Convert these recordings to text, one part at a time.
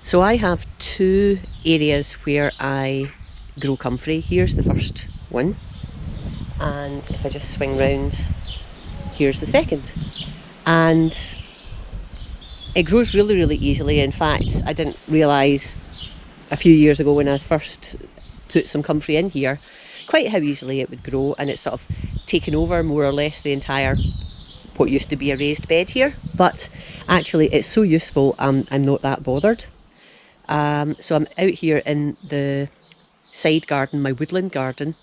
So I have two areas where I grow comfrey. Here's the first one, and if I just swing round, here's the second. And it grows really easily. In fact, I didn't realise a few years ago when I first put some comfrey in here quite how easily it would grow, and it's sort of taken over more or less the entire what used to be a raised bed here. But actually it's so useful, I'm not that bothered. So I'm out here in the side garden, my woodland garden,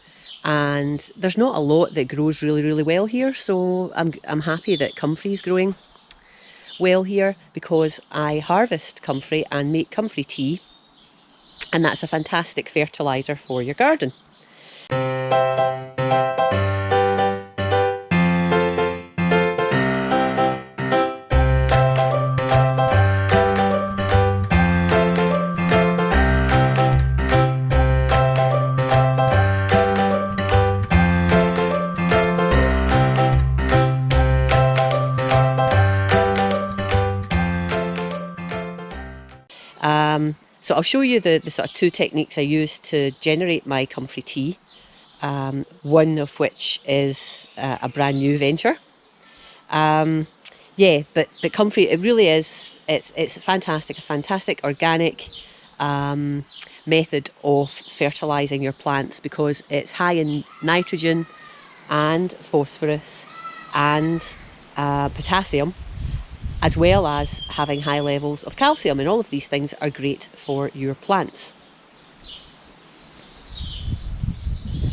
and there's not a lot that grows really well here, so I'm happy that comfrey's growing well here, because I harvest comfrey and make comfrey tea, and that's a fantastic fertiliser for your garden. So I'll show you the sort of two techniques I use to generate my comfrey tea, one of which is a brand new venture. But comfrey, it really is, it's fantastic, a fantastic organic method of fertilising your plants, because it's high in nitrogen and phosphorus and potassium, as well as having high levels of calcium, and all of these things are great for your plants.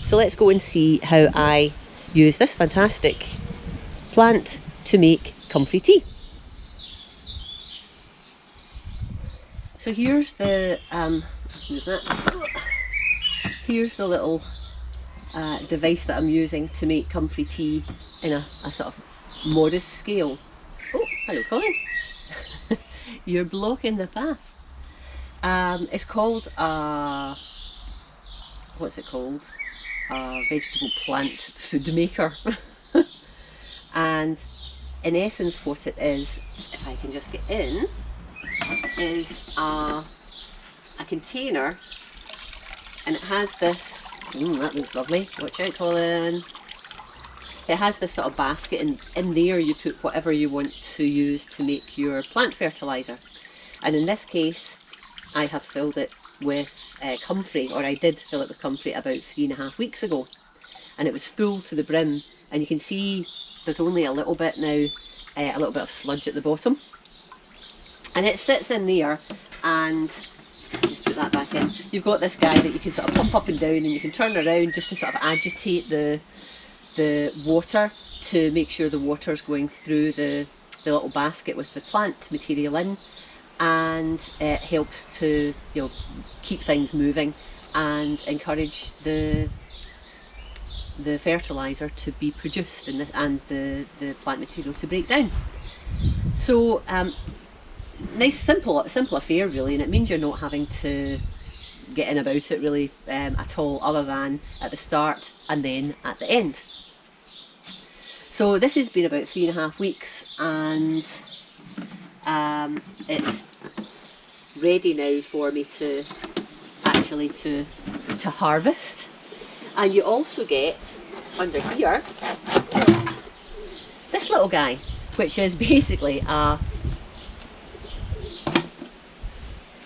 So let's go and see how I use this fantastic plant to make comfrey tea. So here's the here's the little device that I'm using to make comfrey tea in a sort of modest scale. Oh, hello Colin. You're blocking the path. It's called what's it called? A vegetable plant food maker. And in essence what it is, if I can just get in, is a container, and it has this, that looks lovely, watch out Colin. It has this sort of basket, and in there you put whatever you want to use to make your plant fertiliser. And in this case I have filled it with comfrey, or I did fill it with comfrey about 3.5 weeks ago, and it was full to the brim, and you can see there's only a little bit now, a little bit of sludge at the bottom, and it sits in there. And just put that back in. You've got this guy that you can sort of pop up and down, and you can turn around just to sort of agitate the water to make sure the water's going through the little basket with the plant material in, and it helps to, you know, keep things moving and encourage the fertiliser to be produced and the plant material to break down. So nice simple affair really, and it means you're not having to get in about it really at all, other than at the start and then at the end. So this has been about 3.5 weeks, and it's ready now for me to actually to harvest. And you also get under here this little guy, which is basically a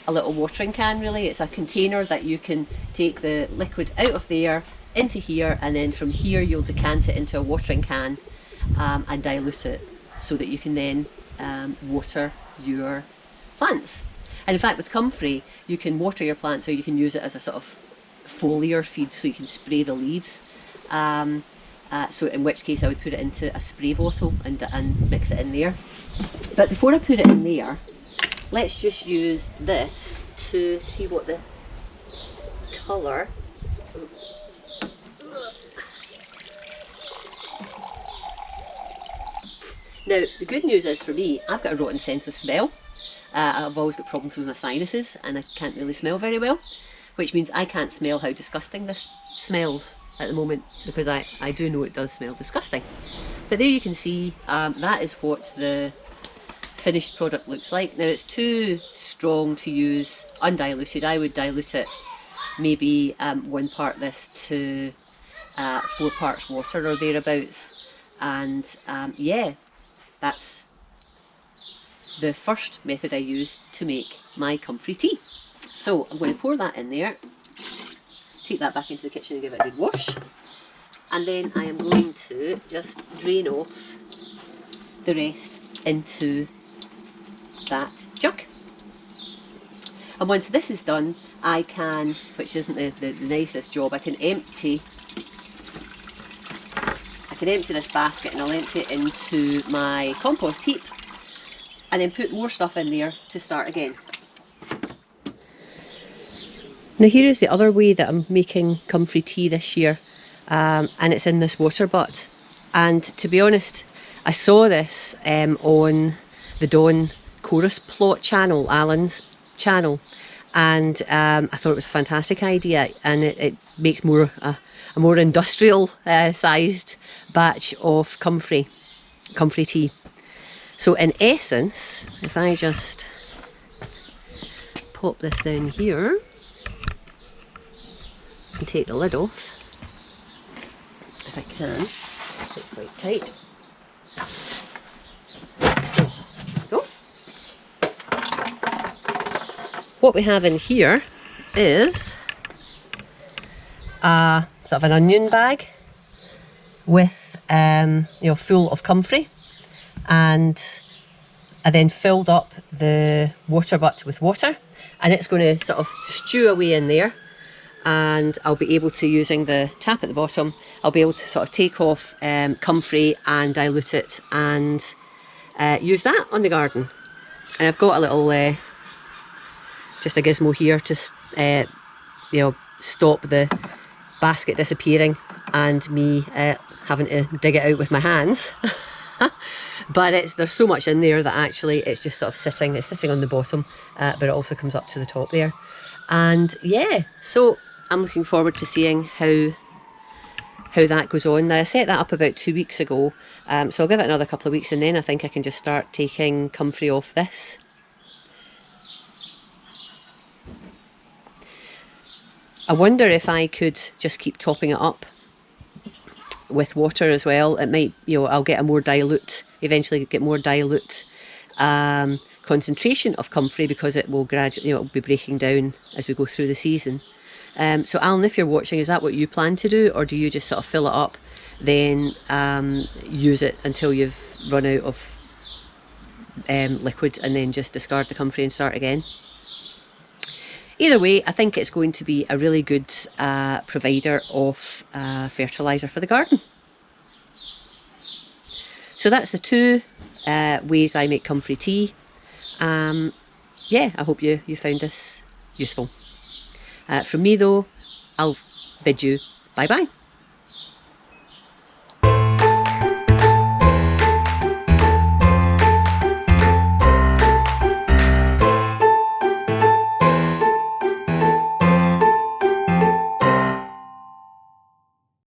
little watering can really. It's a container that you can take the liquid out of there into here, and then from here you'll decant it into a watering can and dilute it, so that you can then water your plants. And in fact with comfrey you can water your plants, or you can use it as a sort of foliar feed, so you can spray the leaves. So in which case I would put it into a spray bottle and mix it in there. But before I put it in there, let's just use this to see what the colour. Now the good news is for me, I've got a rotten sense of smell. I've always got problems with my sinuses, and I can't really smell very well, which means I can't smell how disgusting this smells at the moment, because I do know it does smell disgusting. But there you can see, that is what the finished product looks like. Now it's too strong to use undiluted. I would dilute it maybe 1 part this to 4 parts water or thereabouts, and yeah, that's the first method I use to make my comfrey tea. So I'm going to pour that in there, take that back into the kitchen and give it a good wash, and then I am going to just drain off the rest into that jug. And once this is done, I can, which isn't the nicest job, I can empty this basket, and I'll empty it into my compost heap and then put more stuff in there to start again. Now here is the other way that I'm making comfrey tea this year, and it's in this water butt. And to be honest, I saw this on the Dawn Chorus Plot channel, Alan's channel, and I thought it was a fantastic idea, and it makes a more industrial sized batch of comfrey tea. So in essence, if I just pop this down here and take the lid off, if I can, it's quite tight. What we have in here is a sort of an onion bag with full of comfrey, and I then filled up the water butt with water, and it's going to sort of stew away in there, and I'll be able to, using the tap at the bottom, I'll be able to sort of take off comfrey and dilute it and use that on the garden. And I've got a little just a gizmo here to stop the basket disappearing and me having to dig it out with my hands. But there's so much in there that actually it's just sort of sitting on the bottom, but it also comes up to the top there. And yeah, so I'm looking forward to seeing how that goes on. Now I set that up about 2 weeks ago, so I'll give it another couple of weeks, and then I think I can just start taking comfrey off this. I wonder if I could just keep topping it up with water as well. It might, I'll get a more dilute, eventually get more dilute concentration of comfrey, because it will gradually, it'll be breaking down as we go through the season. So Alan, if you're watching, is that what you plan to do, or do you just sort of fill it up, then use it until you've run out of liquid, and then just discard the comfrey and start again? Either way, I think it's going to be a really good provider of fertiliser for the garden. So that's the 2 ways I make comfrey tea. Yeah, I hope you found this useful. From me though, I'll bid you bye bye.